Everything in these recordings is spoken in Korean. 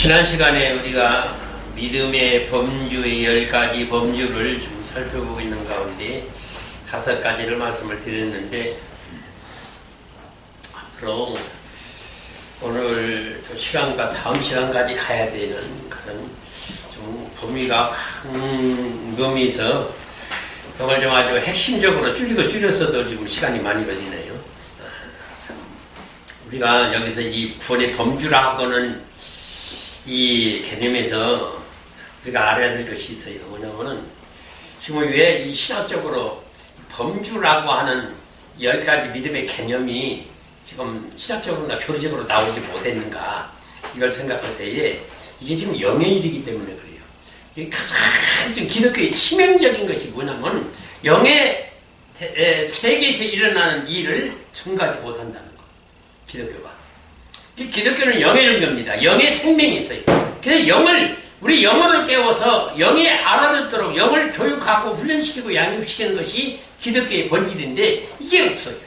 지난 시간에 우리가 믿음의 범주의 10가지 범주를 좀 살펴보고 있는 가운데 5가지를 말씀을 드렸는데, 앞으로 오늘 시간과 다음 시간까지 가야 되는 그런 좀 범위가 큰 범위에서 그걸 좀 아주 핵심적으로 줄여서도 지금 시간이 많이 걸리네요. 우리가 여기서 이 구원의 범주라고는 이 개념에서 우리가 알아야 될 것이 있어요. 뭐냐면은 지금 왜 이 신학적으로 범주라고 하는 10가지 믿음의 개념이 지금 신학적으로나 교리적으로 나오지 못했는가, 이걸 생각할 때에 이게 지금 영의 일이기 때문에 그래요. 이게 가장 지금 기독교의 치명적인 것이 뭐냐면 영의 세계에서 일어나는 일을 증거하지 못한다는 거. 기독교가. 기독교는 영의 능력입니다. 영의 생명이 있어요. 그래서 우리 영혼을 깨워서 영에 알아듣도록 영을 교육하고 훈련시키고 양육시키는 것이 기독교의 본질인데, 이게 없어요.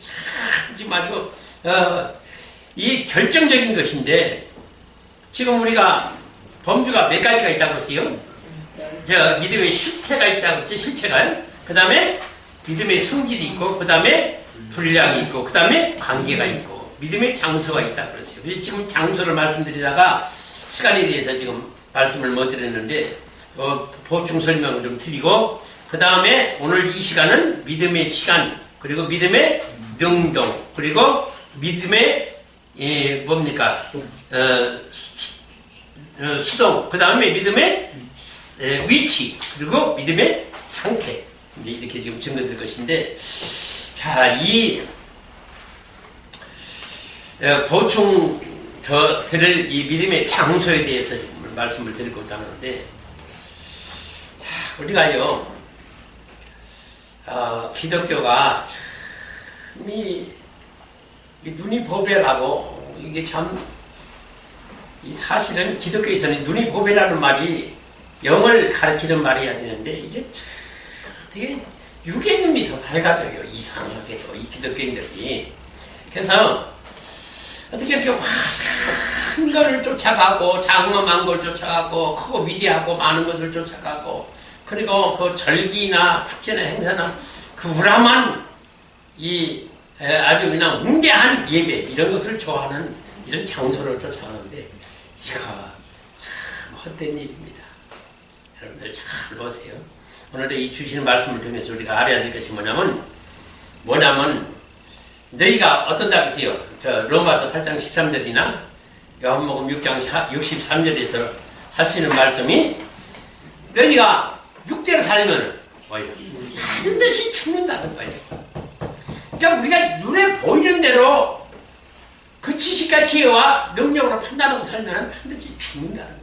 참 아주 이 결정적인 것인데, 지금 우리가 범주가 몇 가지가 있다고 했어요? 믿음의 실체가 있다고 했죠. 실체가요. 그 다음에 믿음의 성질이 있고, 그 다음에 분량이 있고, 그 다음에 관계가 있고, 믿음의 장소가 있다고 그랬어요. 그래서 지금 장소를 말씀드리다가 시간에 대해서 지금 말씀을 못 드렸는데, 보충 설명을 좀 드리고, 그 다음에 오늘 이 시간은 믿음의 시간, 그리고 믿음의 능동, 그리고 믿음의 수동, 그 다음에 믿음의 위치, 그리고 믿음의 상태, 이제 이렇게 지금 증거될 것인데, 자, 이 보충 더 드릴 이 믿음의 장소에 대해서 말씀을 드리고자 하는데, 자, 우리가요, 기독교가 참 이 눈이 보배라고, 이게 참 사실은 기독교에서는 눈이 보배라는 말이 영을 가르치는 말이어야 되는데, 이게 참 되게 육의 눈이 더 밝아져요. 이상하게도 이 기독교인들이. 그래서 어떻게 이렇게 큰 거를 쫓아가고, 장엄한 걸 쫓아가고, 크고 위대하고 많은 것을 쫓아가고, 그리고 그 절기나 축제나 행사나 그 우람한 아주 그냥 웅대한 예배, 이런 것을 좋아하는 이런 장소를 쫓아가는데, 이거 참 헛된 일입니다. 여러분들 잘 보세요. 오늘도 이 주시는 말씀을 통해서 우리가 알아야 될 것이 뭐냐면 너희가 어떤다고 했어요? 로마서 8장 13절이나 요한복음 6장 63절에서 할 수 있는 말씀이, 너희가 육대로 살면 반드시 죽는다는 거예요. 그러니까 우리가 눈에 보이는 대로 그 지식과 지혜와 능력으로 판단하고 살면 반드시 죽는다는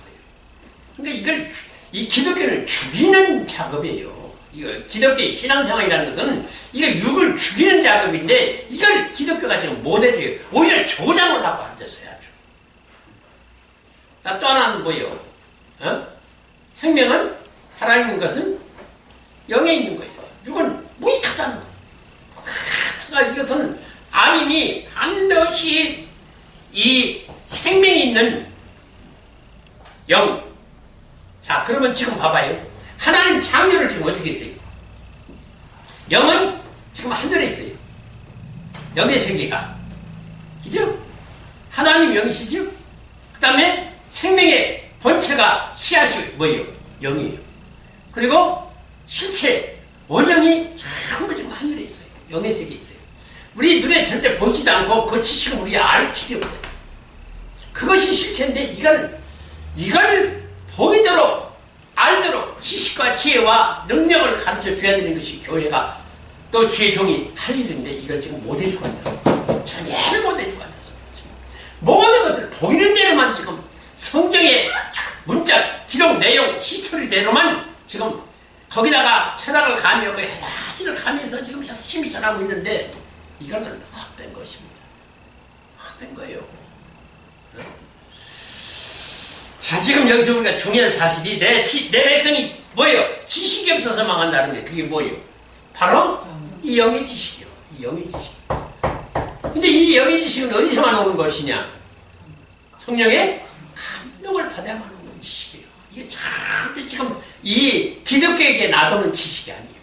거예요. 그러니까 이 기독교는 죽이는 작업이에요. 이거 기독교의 신앙생활이라는 것은 이거 육을 죽이는 작업인데, 이걸 기독교가 지금 못해줘요. 오히려 조장을 하고 앉았어요. 아주. 또 하나는 뭐예요? 생명은, 살아있는 것은 영에 있는 거예요. 육은 무익하다는 거예요. 이것은 아니니 반드시 이 생명이 있는 영. 자, 그러면 지금 봐봐요. 하나님 창조를 지금 어떻게 했어요? 영은 지금 하늘에 있어요. 영의 세계가. 그죠? 하나님 영이시죠? 그 다음에 생명의 본체가 씨앗이 뭐예요? 영이에요. 그리고 실체, 원령이 전부 지금 하늘에 있어요. 영의 세계에 있어요. 우리 눈에 절대 보지도 않고 그 지식은 우리가 알 길이 없어요. 그것이 실체인데, 이걸 보이도록 알도록 지식과 지혜와 능력을 가르쳐 줘야 되는 것이 교회가, 또 주의 종이 할 일인데, 이걸 지금 못 해주고 앉았어요. 전혀 못 해주고 앉았어요. 모든 것을 보이는 대로만 지금 성경의 문자, 기록, 내용, 히스토리대로만 지금 거기다가 철학을 가미하고 해라시를 가미해서 지금 열심히 전하고 있는데, 이거는 헛된 것입니다. 헛된 거예요. 자, 지금 여기서 우리가 중요한 사실이, 내 백성이 뭐예요? 지식이 없어서 망한다는 게, 그게 뭐예요? 바로 이 영의 지식이요. 이 영의 지식. 근데 이 영의 지식은 어디서만 오는 것이냐? 성령의 하다만 오는 지식이에요. 이게 참 지금 이 기독교에게 놔두는 지식이 아니에요.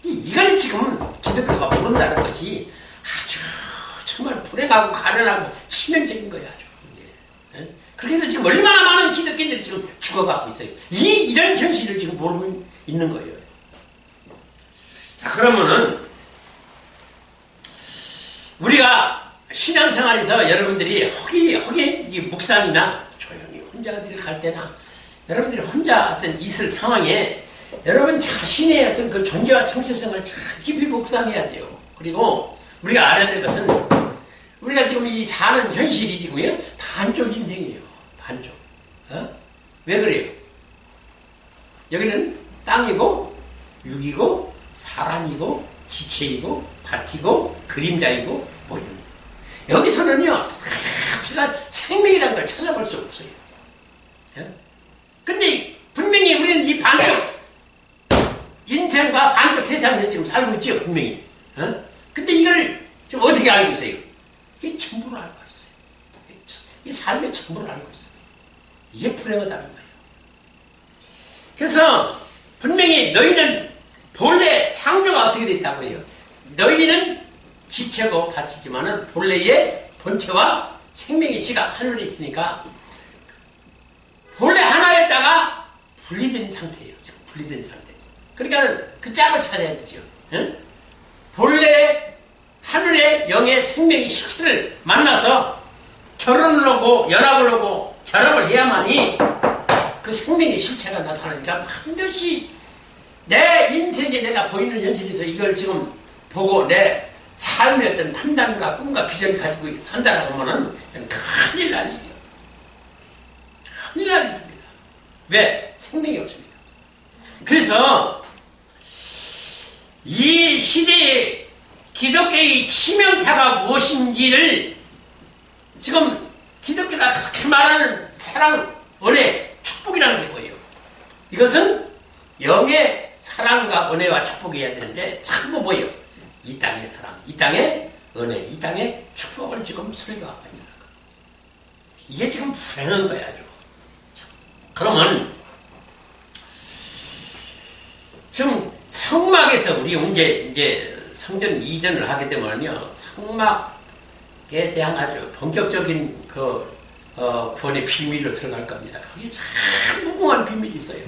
이걸 지금 기독교가 모른다는 것이 아주 정말 불행하고 가련하고 치명적인 거야. 아주. 예? 그래서 지금 얼마나 많은 기독교인들이 지금 죽어가고 있어요. 이런 현실을 지금 모르고 있는 거예요. 자, 그러면은 우리가 신앙생활에서 여러분들이 허기 이 묵상이나 조용히 혼자 어디를 갈 때나 여러분들이 혼자 어떤 있을 상황에 여러분 자신의 어떤 그 존재와 정체성을 참 깊이 묵상해야 돼요. 그리고 우리가 알아야 될 것은 우리가 지금 이 사는 현실이 지금요 반쪽 인생이에요. 반쪽. 왜 그래요? 여기는 땅이고 육이고 사람이고 지체이고 밭이고 그림자이고 모형이고 여기서는요 제가 생명이라는 걸 찾아볼 수 없어요. 근데 분명히 우리는 이 반쪽 인생과 반쪽 세상에서 지금 살고 있죠, 분명히. 근데 이걸 좀 어떻게 알고 있어요? 이게 전부를 알고 있어요. 이 삶의 전부를 알고 있어요. 이게 불행하다는 거예요. 그래서 분명히 너희는 본래 창조가 어떻게 됐다고 해요? 너희는 지체고 밭이지만은 본래의 본체와 생명의 씨가 하늘에 있으니까 본래 하나였다가 분리된 상태예요. 지금 분리된 상태. 그러니까 그 짝을 찾아야 되죠. 응? 본래 하늘의 영의 생명의 실체를 만나서 결혼을 하고 연합을 하고 결합을 해야만이 그 생명의 실체가 나타나니까 반드시 내 인생에 내가 보이는 현실에서 이걸 지금 보고 내 삶의 어떤 판단과 꿈과 비전을 가지고 산다라고 하면은 큰일 날 일이에요. 큰일 날 일입니다. 왜? 생명이 없으니까. 그래서 이 시대의 기독교의 치명타가 무엇인지를 지금 기독교가 그렇게 말하는 사랑, 은혜, 축복이라는 게 뭐예요? 이것은 영의 사랑과 은혜와 축복이어야 되는데 전부 뭐예요? 이 땅의 사랑, 이 땅의 은혜, 이 땅의 축복을 지금 설교하고 있는 거예요. 이게 지금 불행한 거야. 아주. 그러면 지금 성막에서 우리 이제 성전 이전을 하게 되면요 성막에 대한 아주 본격적인 그 구원의 비밀로 들어갈 겁니다. 거기에 참 무궁한 비밀이 있어요.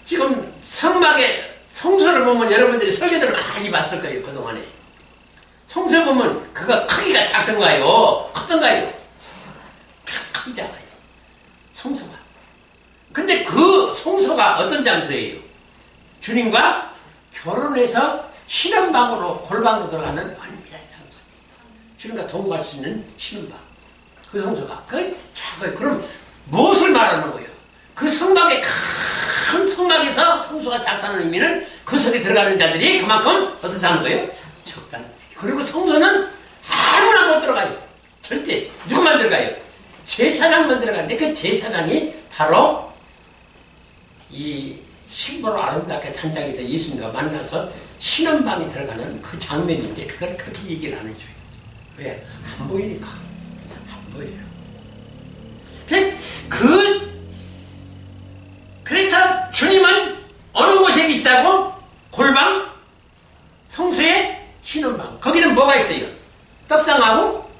지금 성막에 성소를 보면 여러분들이 설교들을 많이 봤을 거예요. 그동안에 성소 보면 그거 크기가 작던가요? 크던가요? 크잖아요. 성소가. 근데 그 성소가 어떤 장소예요? 주님과 결혼해서 신혼방으로 골방으로 들어가는 완벽한 장소. 주님과 동거할 수 있는 신혼방. 그 성소가. 그게 작아요. 그럼 무엇을 말하는 거예요? 그 성막의 큰 성막에서 성소가 작다는 의미는 그 속에 들어가는 자들이 그만큼 어떻게 하는 거예요? 적다는 거예요. 그리고 성소는 아무나 못 들어가요. 절대. 누구만 들어가요? 제사장만 들어가는데 그 제사장이 바로 이 신부로 아름답게 단장해서 예수님과 만나서 신혼방에 들어가는 그 장면인데 그걸 그렇게 얘기를 안 해줘요. 왜? 안 보이니까. 안 보여요. 그래서 주님은 어느 곳에 계시다고? 골방, 성소의 신혼방. 거기는 뭐가 있어요? 떡상하고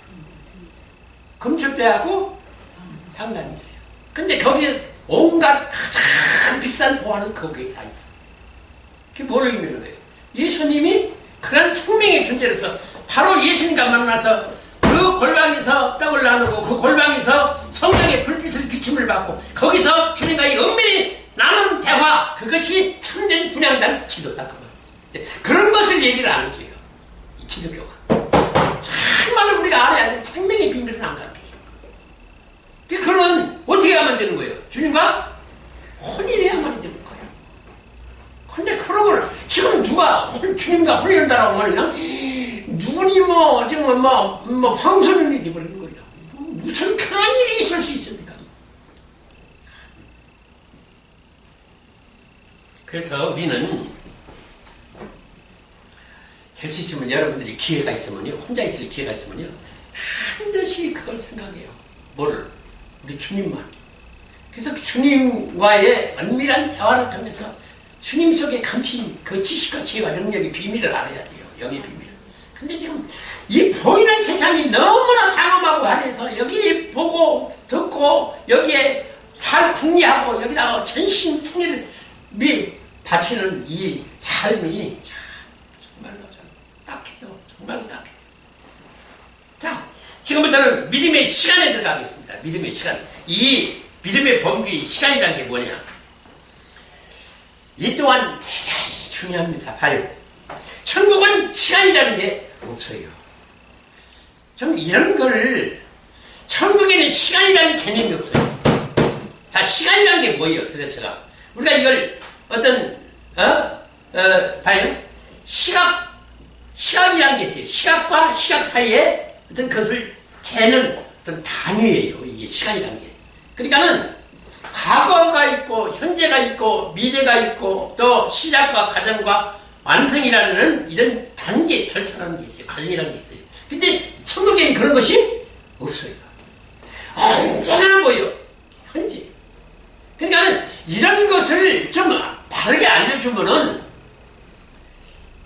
금축대하고 향단이 있어요. 근데 거기에 온갖 가장 비싼 보화는 거기에 다 있어. 그게 뭘 의미하는 거예요? 예수님이 그런 생명의 존재로서 바로 예수님과 만나서 그 골방에서 떡을 나누고 그 골방에서 성령의 불빛을 비침을 받고 거기서 주님과의 은밀히 나눈 대화 그것이 참된 분향단 기도다 그 말. 그런 것을 얘기를 안 해줘요. 이 기독교가. 정말로 우리가 알아야 할 생명의 비밀은 안 가르쳐요. 그거는 어떻게 하면 되는 거예요? 주님과 혼인해야만 되는 거예요. 근데 그런 걸 지금 누가 주님과 혼인한다라고 말이나 눈이 지금 황소년이 되버리는 거예요. 무슨 그런 일이 있을 수 있습니까? 그래서 우리는 될 수 있으면 여러분들이 기회가 있으면요, 혼자 있을 기회가 있으면요, 반드시 그걸 생각해요. 뭐를? 우리 주님만. 그래서 주님과의 은밀한 대화를 통해서 주님 속에 감춘 그 지식과 지혜와 능력의 비밀을 알아야 돼요. 영의 비밀. 근데 지금 이 보이는 세상이 너무나 장엄하고 하해서 여기 보고 듣고 여기에 살 궁리하고 여기다가 전신 생애를 바치는 이 삶이 참 정말로 딱해요. 정말로 딱해요. 자, 지금부터는 믿음의 시간에 들어가겠습니다. 믿음의 시간. 이 믿음의 범주의 시간이라는 게 뭐냐? 이 또한 대단히 중요합니다. 봐요. 천국은 시간이라는 게 없어요. 좀 이런 걸 천국에는 시간이라는 개념이 없어요. 자, 시간이라는 게 뭐예요? 도대체가 우리가 이걸 어떤 봐요. 시각이라는 게 있어요. 시각과 시각 사이에 어떤 것을 재는 어떤 단위예요. 이게 시간이라는 게. 그러니까는 과거가 있고 현재가 있고 미래가 있고 또 시작과 과정과 완성이라는 이런 단계 절차라는 게 있어요. 과정이라는 게 있어요. 근데 천국에는 그런 것이 없어요. 언제나 뭐예요? 현재. 그러니까는 이런 것을 좀 바르게 알려주면은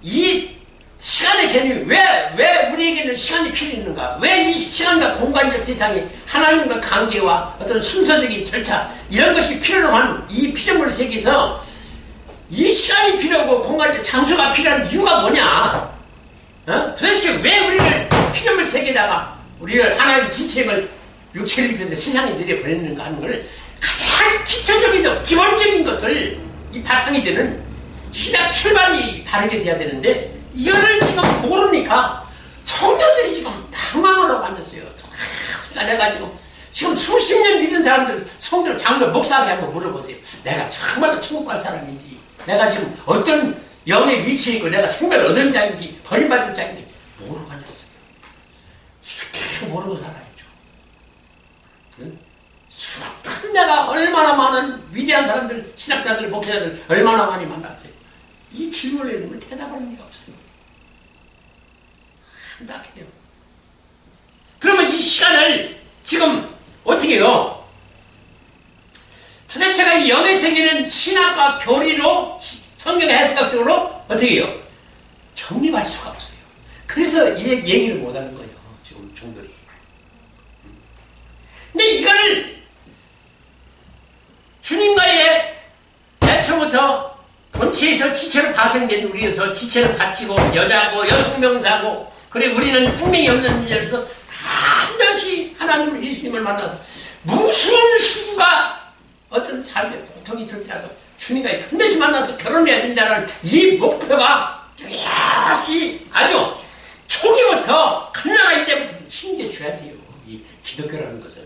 이 시간의 개념이 왜 우리에게는 시간이 필요 있는가? 왜 이 시간과 공간적 세상이 하나님과 관계와 어떤 순서적인 절차 이런 것이 필요로 하는 이 피조물 세계에서 이 시간이 필요하고 공간적 장소가 필요한 이유가 뭐냐? 도대체 왜 우리를 피조물 세계에다가 우리를 하나님 지체임을 육체를 입혀서 세상에 내려보냈는가 하는 것을 가장 기초적이고 기본적인 것을 이 바탕이 되는 시작 출발이 바르게 돼야 되는데 이거를 지금 모르니까 성도들이 지금 방황을 하고 앉았어요. 내가 지금 수십 년 믿은 사람들, 성도, 장로, 목사한테 한번 물어보세요. 내가 정말로 천국 갈 사람인지, 내가 지금 어떤 영의 위치에 있고, 내가 생명을 얻은 자인지, 버림받은 자인지, 모르고 앉았어요. 이렇게 모르고 살아야죠. 응? 수많은 내가 얼마나 많은 위대한 사람들, 신학자들, 목사들, 얼마나 많이 만났어요. 이 질문에는 대답하는 리가 없어요. 한답해요. 그러면 이 시간을 지금 어떻게 해요? 도대체가 이 영의 세계는 신학과 교리로 성경의 해석학적으로 어떻게 해요? 정립할 수가 없어요. 그래서 이 얘기를 못하는 거예요. 지금 종들이. 근데 이걸 주님과의 애초부터 본체에서 지체로 파생된 우리에서 지체를 바치고 여자고 여성명사고 그리고 우리는 생명이 없는 자로서 반드시 하나님 예수님을 만나서 무슨 시구가 어떤 삶의 고통이 있을지라도 주님과 반드시 만나서 결혼해야 된다는 이 목표가 뚜렷이 아주 초기부터 갓난아이 때부터 심겨줘야 돼요. 이 기독교라는 것은.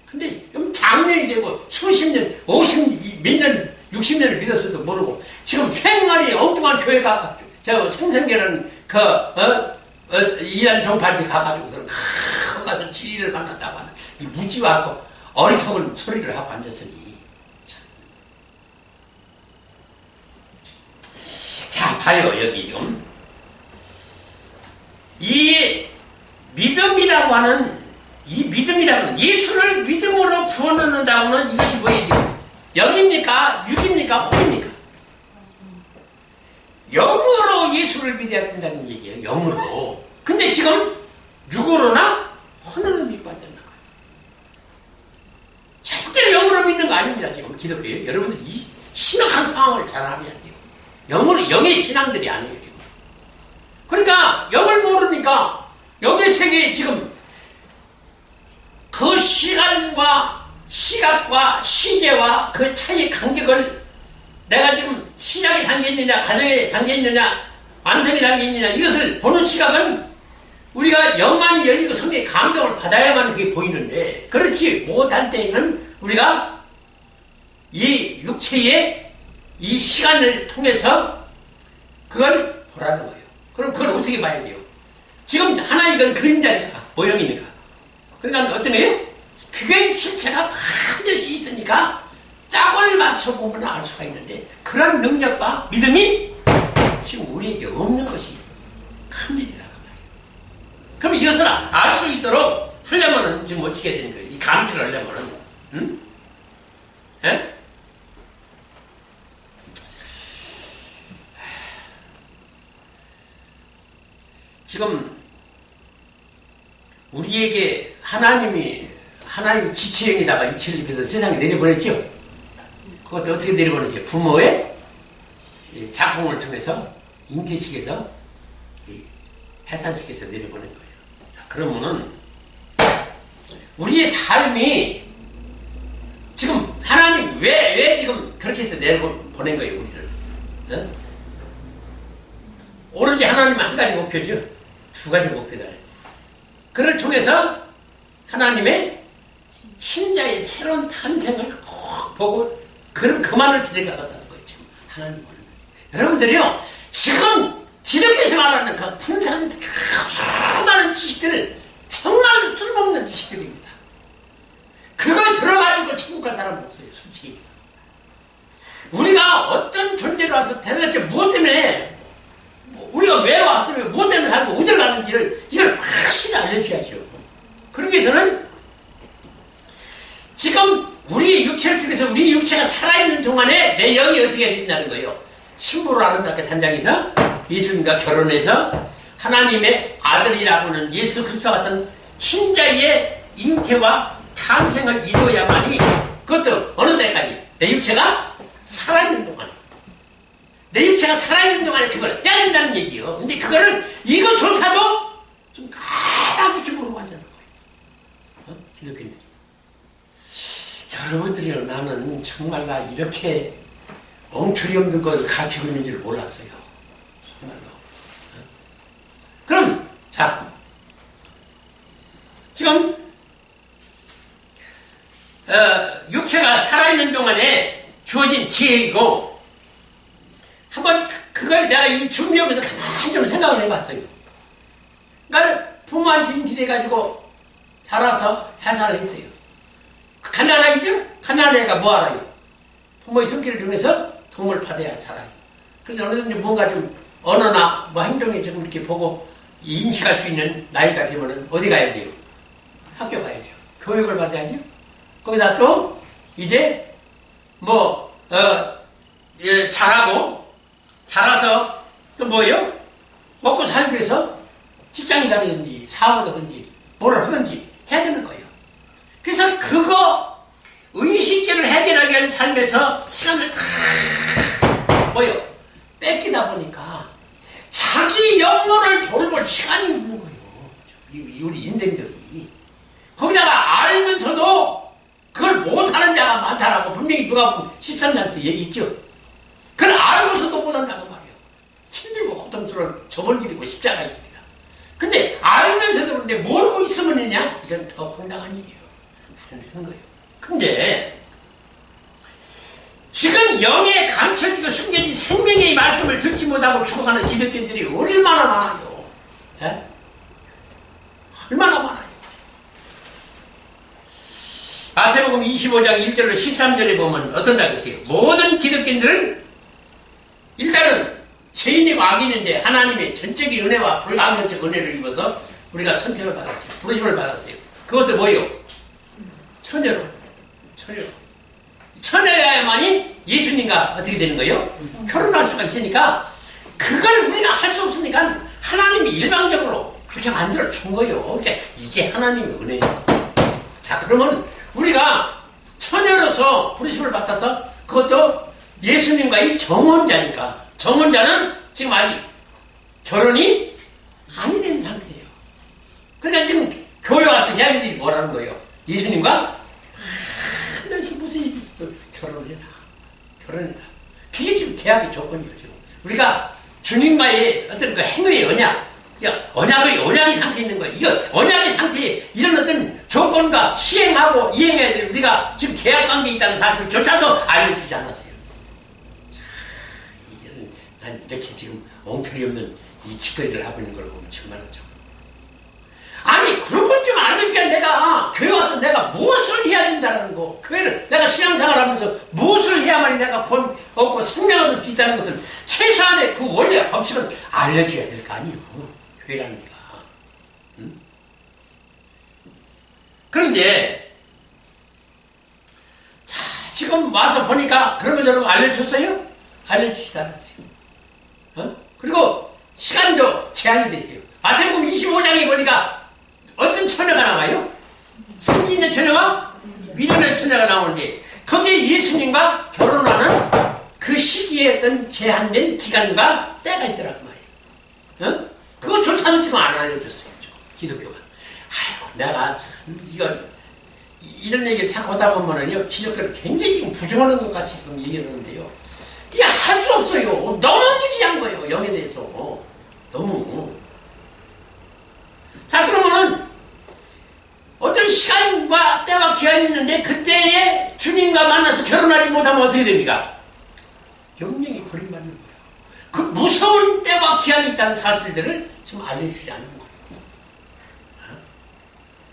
근데 좀 장년이 되고 수십 년, 50, 몇 년, 60년을 믿었어도 모르고 지금 횡만이 엉뚱한 교회가 저 생생계라는 이단 종파한테 가가지고서는 가서 진리를 만났다고 하는 이 무지하고 어리석은 소리를 하고 앉았으니 자 봐요. 여기 지금 이 믿음이라고 하는 예수를 믿음으로 구원 얻는다고 하는 이것이 뭐예요? 지금 영입니까? 육입니까? 혼입니까? 영으로 예수를 믿어야 된다는 얘기예요. 영으로. 근데 지금 육으로나 혼으로 믿고 앉았나 봐요. 절대로 영으로 믿는 거 아닙니다. 지금 기독교예요. 여러분들 이 심각한 상황을 잘 알아야 돼요. 영으로, 영의 신앙들이 아니에요. 지금. 그러니까 영을 모르니까 영의 세계에 지금 그 시간과 시각과 시제와 그 차이의 간격을 내가 지금 시작의 단계에 있느냐 과정의 단계에 있느냐 완성의 단계에 있느냐 이것을 보는 시각은 우리가 영만이 열리고 성령의 감동을 받아야만 그게 보이는데 그렇지 못할 때에는 우리가 이 육체의 이 시간을 통해서 그걸 보라는 거예요. 그럼 그걸 어떻게 봐야 돼요? 지금 하나 이건 그림자니까 모형이니까 그러니까 어떤 거예요? 그게 실체가 반드시 있으니까 짝을 맞춰보면 알 수가 있는데 그런 능력과 믿음이 지금 우리에게 없는 것이 큰일이라고 말이에요. 그럼 이것을 알 수 있도록 하려면은 지금 어떻게 해야 되는 거예요? 이 감지를 하려면은 예? 지금 우리에게 하나님 지체형에다가 육체를 입혀서 세상에 내려보냈죠. 그것도 어떻게 내려보냈어요? 부모의 작품을 통해서 잉태식에서 해산식에서 내려보낸 거예요. 자, 그러면은 우리의 삶이 지금 하나님 왜 지금 그렇게 해서 내려보낸 거예요, 우리를? 어? 오로지 하나님은 한 가지 목표죠. 두 가지 목표다. 그를 통해서 하나님의 친자의 새로운 탄생을 꼭 보고 그만을 데려가겠다는 거예요. 지금 하나님은. 여러분들이요, 지금 기독교에서 말하는 그 분산 많은 지식들을 정말 쓸모없는 지식들입니다. 그걸 들어가지고 천국 갈 사람은 없어요, 솔직히 얘기해서. 우리가 어떤 존재로 와서 대단히 무엇 때문에 우리가 왜 왔으면 무엇 때문에 살고 어디를 가는지를 이걸 확실히 알려줘야죠. 그러기 위해서는 지금 우리 육체를 통해서 우리 육체가 살아있는 동안에 내 영이 어떻게 된다는 거예요. 신부로 아름답게 단장해서 예수님과 결혼해서 하나님의 아들이라고는 예수 그리스도 같은 친자의 잉태와 탄생을 이루어야만이 그것도 어느 때까지 내 육체가 살아있는 동안에 내 육체가 살아있는 동안에 그걸 해야 된다는 얘기예요. 근데 그거를 이것조차도 좀 까맣게 모르고 앉아는 거예요. 기독교인들이. 여러분들이 나는 정말 나 이렇게 엉터리 없는 걸 가르치고 있는 줄 몰랐어요. 정말로. 그럼 자 지금 육체가 살아있는 동안에 주어진 기회이고 한번 그걸 내가 이 준비하면서 가만히 좀 생각을 해봤어요. 나는 부모한테 인기돼가지고 자라서 해산을 했어요. 가난아이죠? 가난아이가 뭐 알아요? 부모의 손길을 통해서 도움을 받아야 자라요. 그런데 어느든지 뭔가 좀 언어나 뭐 행동에 좀 이렇게 보고 인식할 수 있는 나이가 되면은 어디 가야 돼요? 학교 가야죠. 교육을 받아야죠. 거기다 또 이제 뭐 자라서 또 뭐예요? 먹고 살기 위해서 직장이 다니든지 사업을 하든지 뭘 하든지 해야 되는 거예요. 그래서 그거 의식계를 해결하기 위한 삶에서 시간을 다 뺏기다 보니까 자기 영혼을 돌볼 시간이 없는 거예요. 우리 인생들이. 거기다가 알면서도 그걸 못하는 자가 많다라고 분명히 누가 13장에서 얘기했죠. 그걸 알면서도 못한다고 말이에요. 힘들고 고통스러운 저번 길이고 십자가의 길이라. 근데 알면서도 그런데 모르고 있으면 되냐? 이건 더 황당한 일이에요. 하는 거예요. 근데 지금 영에 감춰지고 숨겨진 생명의 말씀을 듣지 못하고 죽어가는 기독교인들이 얼마나 많아요. 에? 얼마나 많아요. 마태복음 25장 1절로 13절에 보면 어떤다고 했어요? 모든 기독교인들은 일단은 죄인이고 악인인데 하나님의 전적인 은혜와 불가항력적 은혜를 입어서 우리가 선택을 받았어요. 부르심을 받았어요. 그것도 뭐예요? 처녀로. 처녀야만이 예수님과 어떻게 되는 거예요? 결혼할 수가 있으니까 그걸 우리가 할 수 없으니까 하나님이 일방적으로 그렇게 만들어 준 거예요. 그러니까 이게 하나님의 은혜예요. 자, 그러면 우리가 처녀로서 부르심을 받아서 그것도 예수님과의 정혼자니까 정혼자는 지금 아직 결혼이 안 된 상태예요. 그러니까 지금 교회 와서 해야 할 일이 뭐라는 거예요? 예수님과 반드시 무슨 일이 있어 결혼해라. 그게 지금 계약의 조건이에요. 지금 우리가 주님과의 어떤 그 행위의 언약의 상태에 있는 거예요. 이거 언약의 상태에 이런 어떤 조건과 시행하고 이행해야 될 우리가 지금 계약 관계에 있다는 사실조차도 알려주지 않았어요. 난 이렇게 지금 엉터리 없는 이 짓거리를 하고 있는 걸 보면 정말 아니 그런 걸 좀 알려줘야 내가 교회 와서 내가 무엇을 해야 된다는 거 교회를 내가 신앙생활 하면서 무엇을 해야만이 내가 권 얻고 생명을 얻을 수 있다는 것을 최소한의 그 원리와 법칙을 알려줘야 될 거 아니에요. 교회라는 데가. 응? 그런데 자 지금 와서 보니까 그런 거 저런 거 알려줬어요? 알려주지도 않았어요. 그리고 시간도 제한이 됐어요. 마태복음 25장에 보니까 어떤 처녀가 나와요? 성기 있는 처녀와 미련한 처녀가 나오는데 거기에 예수님과 결혼하는 그 시기에 어떤 제한된 기간과 때가 있더라고 말이에요. 그거조차도 지금 안 알려줬어요. 기독교가. 아이고 내가 이런 얘기를 자꾸 하다 보면은요, 기독교를 굉장히 지금 부정하는 것 같이 지금 얘기를 하는데요. 이게 할 수 없어요. 너무 무지한 거예요, 영에 대해서. 너무. 자, 그러면은, 어떤 시간과 때와 기한이 있는데, 그때에 주님과 만나서 결혼하지 못하면 어떻게 됩니까? 영영이 버림받는 거예요. 그 무서운 때와 기한이 있다는 사실들을 지금 알려주지 않는 거예요.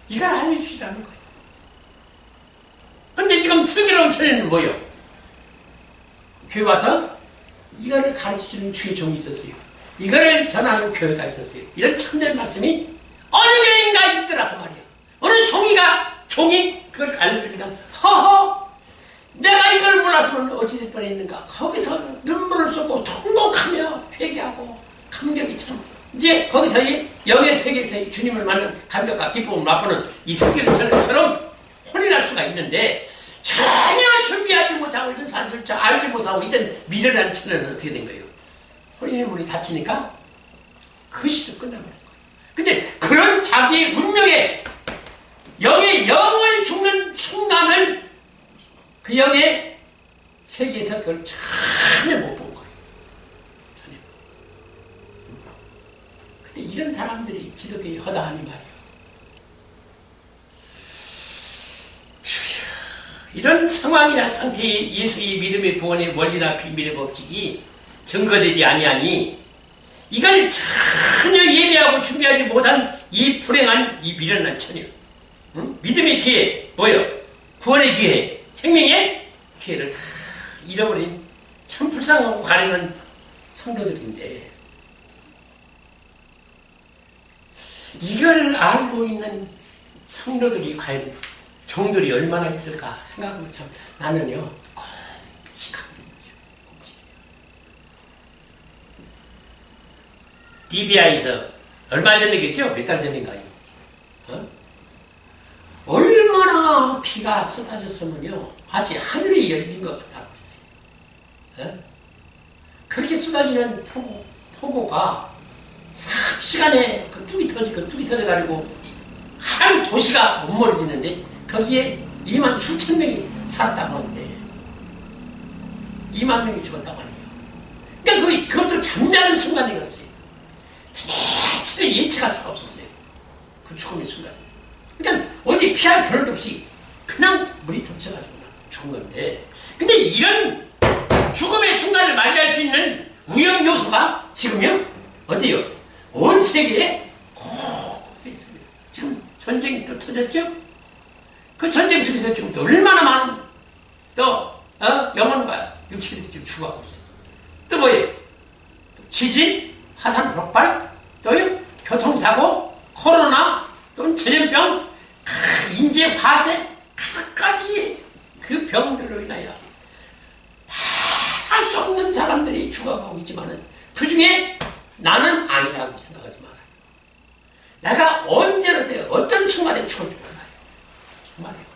이걸 알려주지 않는 거예요. 근데 지금 슬기로운 처녀는 뭐예요? 교회 와서 이거를 가르쳐주는 주의 종이 있었어요. 이거를 전하는 교회가 있었어요. 이런 참된 말씀이 어느 교회인가 있더라고 말이에요. 어느 종이 그걸 알려주니까 허허 내가 이걸 몰랐으면 어찌 될 뻔했는가. 거기서 눈물을 쏟고 통곡하며 회개하고 감격이 참 이제 거기서 이 영의 세계에서 주님을 만난 감격과 기쁨을 맛보는 이 슬기로운 처녀처럼 혼인할 수가 있는데 전혀 준비하지 못하고 이런 사실을 알지 못하고 있던 미련한 처녀는 어떻게 된 거예요? 혼인의 문이 닫히니까 그 시도 끝나버린 거예요. 근데 그런 자기의 운명에 영의 영원히 죽는 순간을 그 영의 세계에서 그걸 전혀 못 본 거예요. 전혀. 근데 이런 사람들이 기독교에 허다하니 말이에요. 이런 상황이나 상태에 예수의 믿음의 구원의 원리나 비밀의 법칙이 증거되지 아니하니 이걸 전혀 예배하고 준비하지 못한 이 불행한 이 미련한 처녀, 믿음의 기회, 뭐요? 구원의 기회, 생명의 기회를 다 잃어버린 참 불쌍하고 가련한 성도들인데 이걸 알고 있는 성도들이 과연 종들이 얼마나 있을까 생각하면 참 나는요 끔찍한 리비아에서 얼마 전이겠죠? 몇 달 전인가요? 얼마나 피가 쏟아졌으면요 아직 하늘이 열린 것 같다고 했어요. 그렇게 쏟아지는 폭우가 3시간에 뚝이 터져가지고 한 도시가 못 멀어지는데 거기에 2만 수천 명이 살았다고 하는데 2만 명이 죽었다고 하네요. 그러니까 그것도 잠자는 순간인 거였어요. 대체 예측할 수가 없었어요. 그 죽음의 순간. 그러니까 어디 피할 겨를도 없이 그냥 물이 덮쳐가지고 죽은 건데 근데 이런 죽음의 순간을 맞이할 수 있는 우연 요소가 지금요 어디요? 온 세계에 곳곳에 있습니다. 지금 전쟁이 또 터졌죠? 그 전쟁 속에서 지금 얼마나 많은 영혼과 육체들이 지금 죽어가고 있어요. 또 뭐예요? 지진, 화산 폭발, 또요 교통사고, 코로나, 또는 전염병, 인재 화재, 각가지 그 병들로 인하여 할 수 없는 사람들이 죽어가고 있지만은 그 중에 나는 아니라고 생각하지 말아요. 내가 언제나 어떤 순간에 죽을지 몰라요. 정말이에요.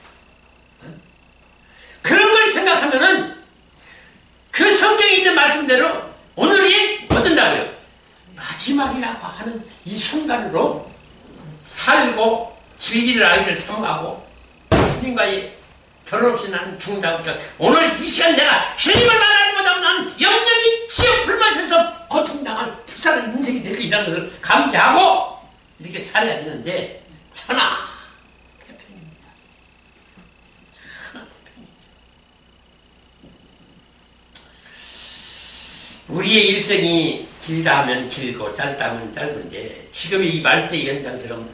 그런 걸 생각하면은 그 성경에 있는 말씀대로 오늘이 어떤다고요? 마지막이라고 하는 이 순간으로 살고 진리를 알기를 사모하고 주님과의 결혼 없이 나는 죽는다고 오늘 이 시간 내가 주님을 만나지 못하면 나는 영영이 지옥 불맛에서 고통당할 불쌍한 인생이 될 것이라는 것을 감지하고 이렇게 살아야 되는데 천하 태평입니다. 천하 태평입니다. 우리의 일생이 길다 하면 길고 짧다 하면 짧은데 지금의 이 말세의 현장처럼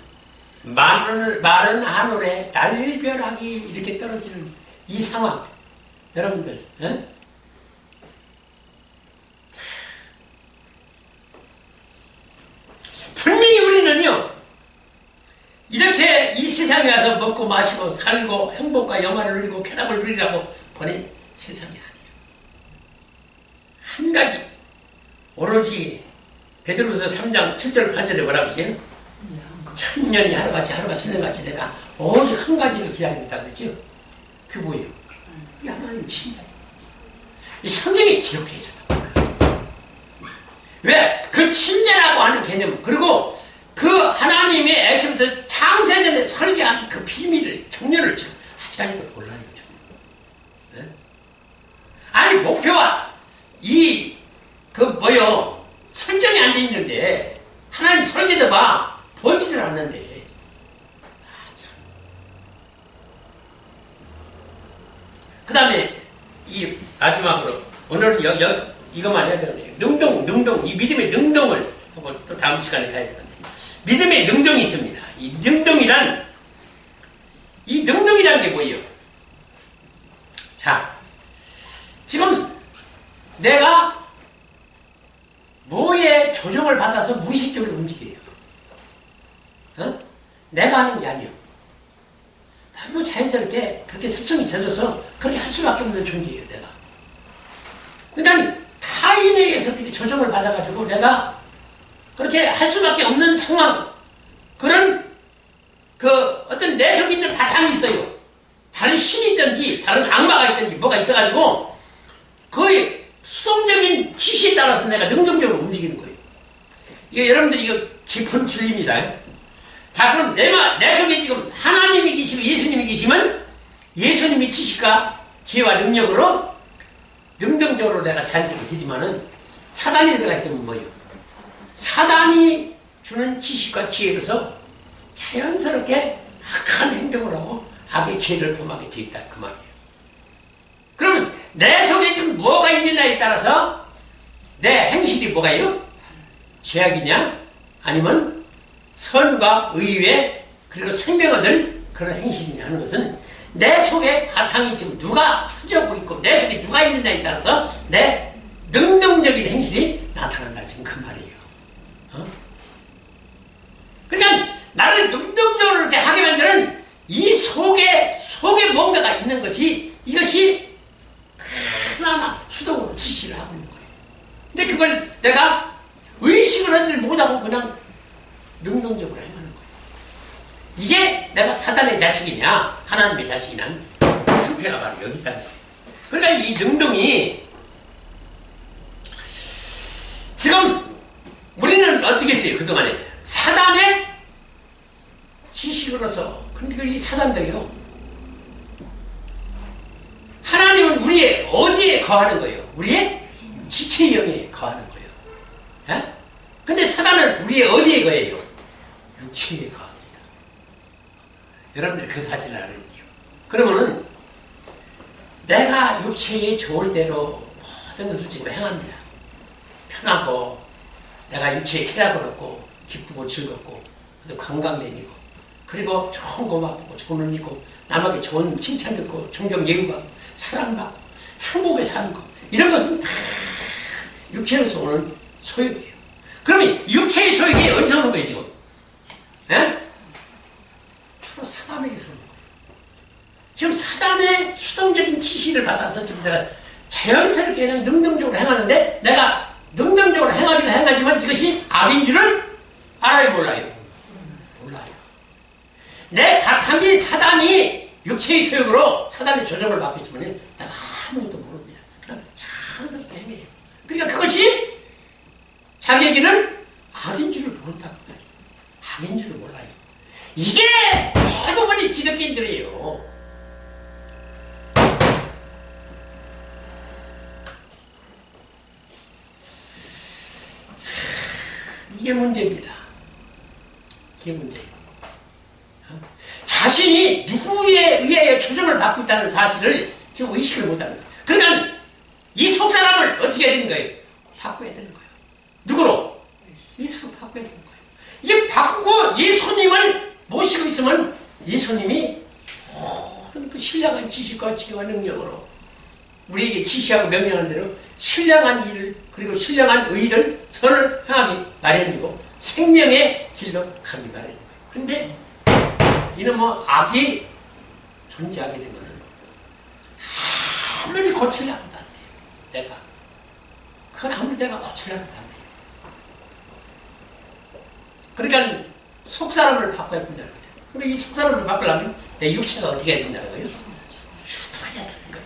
마른 하늘에 날벼락이 이렇게 떨어지는 이 상황 여러분들 분명히 우리는요 이렇게 이 세상에 와서 먹고 마시고 살고 행복과 영화를 누리고 쾌락을 누리라고 번의 세상이 아니에요. 한 가지 오로지 베드로서 3장 7절 8절에 뭐라고 했어요? 천년이 하루같이 하루가 천년같이 내가 오직 한 가지를 기다리고 있다 그랬죠? 그게 뭐예요? 이 하나님 친다. 이 성경에 기록되어 있었단 말이에요. 왜? 그 친자라고 하는 개념, 그리고 그 하나님의 애초부터 창세전에 설계한 그 비밀을, 정렬을 지금 아직까지도 몰라요. 네? 아니, 목표가 설정이 안 돼 있는데, 하나님 설계도 봐, 보지를 않는데. 그 다음에, 이 마지막으로, 오늘은 이것만 해야 되겠네요. 능동, 이 믿음의 능동을 한번 또 다음 시간에 가야 되겠네요. 믿음의 능동이 있습니다. 이 능동이란 게 뭐예요? 자, 지금 내가 뭐에 조정을 받아서 무의식적으로 움직여요. 내가 하는 게 아니에요. 너무 자연스럽게 그렇게 습성이 젖어서 그렇게 할 수밖에 없는 존재예요, 내가. 그러니까 타인에 의해서 그렇게 조정을 받아가지고 내가 그렇게 할 수밖에 없는 상황, 그런 어떤 내 속에 있는 바탕이 있어요. 다른 신이 있든지 다른 악마가 있든지 뭐가 있어가지고 그 수동적인 지시에 따라서 내가 능동적으로 움직이는 거예요. 이거 여러분들이 이거 깊은 진리입니다. 자, 그럼 내 속에 지금 하나님이 계시고 예수님이 계시면 예수님이 지식과 지혜와 능력으로 능동적으로 내가 자연스럽게 되지만은 사단이 들어가 있으면 뭐예요? 사단이 주는 지식과 지혜로서 자연스럽게 악한 행동을 하고 악의 죄를 범하게 되어 있다, 그 말이에요. 그러면 내 속에 지금 뭐가 있느냐에 따라서 내 행실이 뭐가요? 죄악이냐? 아니면 선과 의외 그리고 생명 얻을 그런 행실이냐 하는 것은 내 속에 바탕이 지금 누가 차지하고 있고 내 속에 누가 있느냐에 따라서 내 능동적인 행실이 나타난다, 지금 그 말이에요. 그러니까 나를 능동적으로 이렇게 하게 만드는 이 속에 뭔가가 있는 것이, 이것이 하나하나 수동으로 지시를 하고 있는 거예요. 근데 그걸 내가 의식을 하지 못하고 그냥 능동적으로 행하는 거예요. 이게 내가 사단의 자식이냐 하나님의 자식이냐 승패가 바로 여기 있다는 거예요. 그러니까 이 능동이 지금 우리는 어떻게 했어요? 그동안에 사단의 지식으로서. 근데 이 사단도요, 하나님은 우리의 어디에 거하는 거예요? 우리의 지체의 영에 거하는 거예요. 예? 근데 사단은 우리의 어디에 거해요? 육체에 거합니다. 여러분들이 그 사실을 알아야 돼요. 그러면은 내가 육체에 좋을 대로 모든 것을 지금 행합니다. 편하고 내가 육체에 쾌락을 얻고 기쁘고 즐겁고 건강되고 그리고 좋은 거 받고 좋은 을 입고 남에게 좋은 칭찬 듣고 존경 예우받고 사랑받고 행복에 사는 거, 이런 것은 다 육체로서 오는 소욕이에요. 그러면 육체의 소욕이 어디서 오는 거예요 지금? 예? 바로 사단에게서 오는 거예요. 지금 사단의 수동적인 지시를 받아서 지금 내가 자연스럽게 그냥 능동적으로 행하는데, 내가 능동적으로 행하기는 행하지만 이것이 악인 줄을 알아요, 몰라요? 몰라요. 내 바탕이 사단이 육체의 소욕으로 사단의 조정을 받고 있으면 내가 아무것도 모릅니다. 그냥 자연스럽게 행해요. 그러니까 그것이 자기에게는 악인 줄을 모른다고 해요. 악인 줄을 몰라요. 이게 대부분이 기독교인들이에요. 이게 문제입니다. 이게 문제예요. 자신이 누구에 의해 조정을 받고 있다는 사실을 지금 의식을 못하는 거예요. 그러니까 이 속사람을 어떻게 해야 되는 거예요? 바꿔야 되는 거예요. 누구로? 예수로 바꿔야 되는 거예요. 이게 바꾸고 예수님을 모시고 있으면 예수님이 모든 그 신령한 지식과 지혜와 능력으로 우리에게 지시하고 명령한 대로 신령한 일을, 그리고 신령한 의를, 선을 행하기 마련이고 생명의 길로 가기 마련인 거예요. 근데 이는 악이 존재하게 되면 아무리 고치려고 안 돼요. 내가. 그건 아무리 내가 고치려고 안 돼요. 그러니까 속사람을 바꿔야 된다는 거예요. 그러니까 이 속사람을 바꾸려면 내 육체가 어떻게 해야 된다는 거예요? 죽어야 되는 거예요.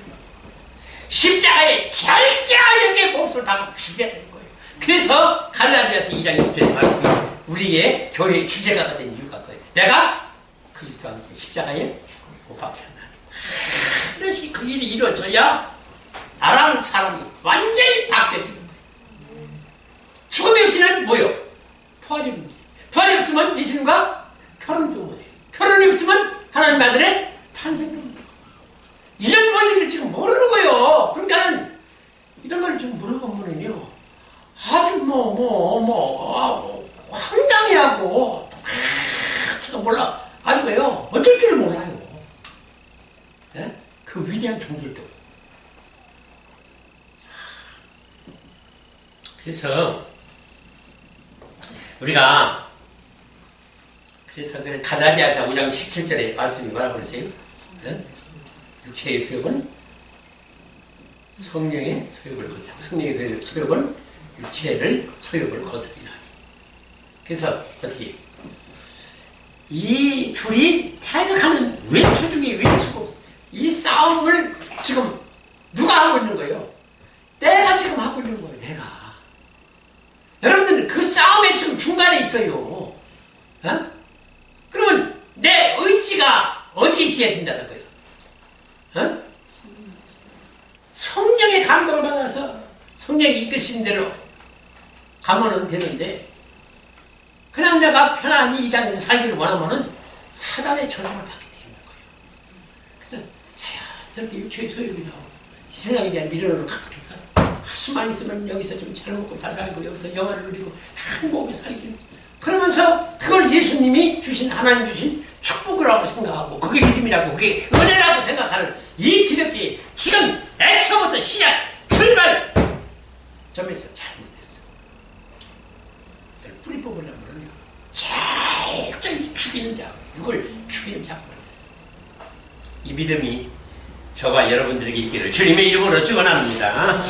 십자가에 철저하게 몸을 박아 죽여야 되는 거예요. 그래서 갈라디아서 2장 20절의 말씀이 우리의 교회의 주제가가 된 이유가 그거예요. 내가 그리스도와 함께 십자가에 못 박혔나. 그래서 그 일이 이루어져야 나라는 사람이 완전히 바뀌어지는 거예요. 죽음이 없이는 뭐요? 부활이 문제. 부활이 없으면 예수님과 결혼도 못해요. 결혼이 없으면 하나님 아들의 탄생도 못해요. 이런 원리를 지금 모르는 거예요. 그러니까는 이런 걸 좀 물어보면은요, 아주 황당해하고 제가 몰라 가지고요 어쩔 줄을 몰라요. 네? 그 위대한 종들도. 그래서 우리가 그래서 그 갈라디아서 5장 17절에 말씀이 뭐라고 그랬어요? 네? 육체의 소욕은 성령의 소욕을 거스르고 성령의 소욕은 육체를 소욕을 거스르나니. 그래서 어떻게 이 둘이 타격하는 왼수 중에 왼수고 이 싸움을 지금 누가 하고 있는 거예요? 내가 지금 하고 있는 거예요. 내가. 여러분들 그 싸움에 지금 중간에 있어요. 어? 그러면 내 의지가 어디에 있어야 된다는 거예요? 어? 성령의 감동을 받아서 성령이 이끄신 대로 가면은 되는데 그냥 내가 편안히 이 땅에서 살기를 원하면은 사단의 조종을 받게 되는 거예요. 그래서 자연스럽게 육체의 소욕이 나오고 이 세상에 대한 미련으로 가득해서 수만 있으면 여기서 좀 잘 먹고 잘 살고 여기서 영화를 누리고 행복하게 살기를 그러면서 그걸 예수님이 주신 하나님 주신 축복이라고 생각하고 그게 믿음이라고 그게 은혜라고 생각하는 이 기독교의 지금 애초부터 시작 출발 점에서 잘못됐어. 뿌리 뽑으려면요 철저히 죽이는 작업, 육을 죽이는 작업을 이 믿음이 저와 여러분들에게 있기를 주님의 이름으로 축원합니다.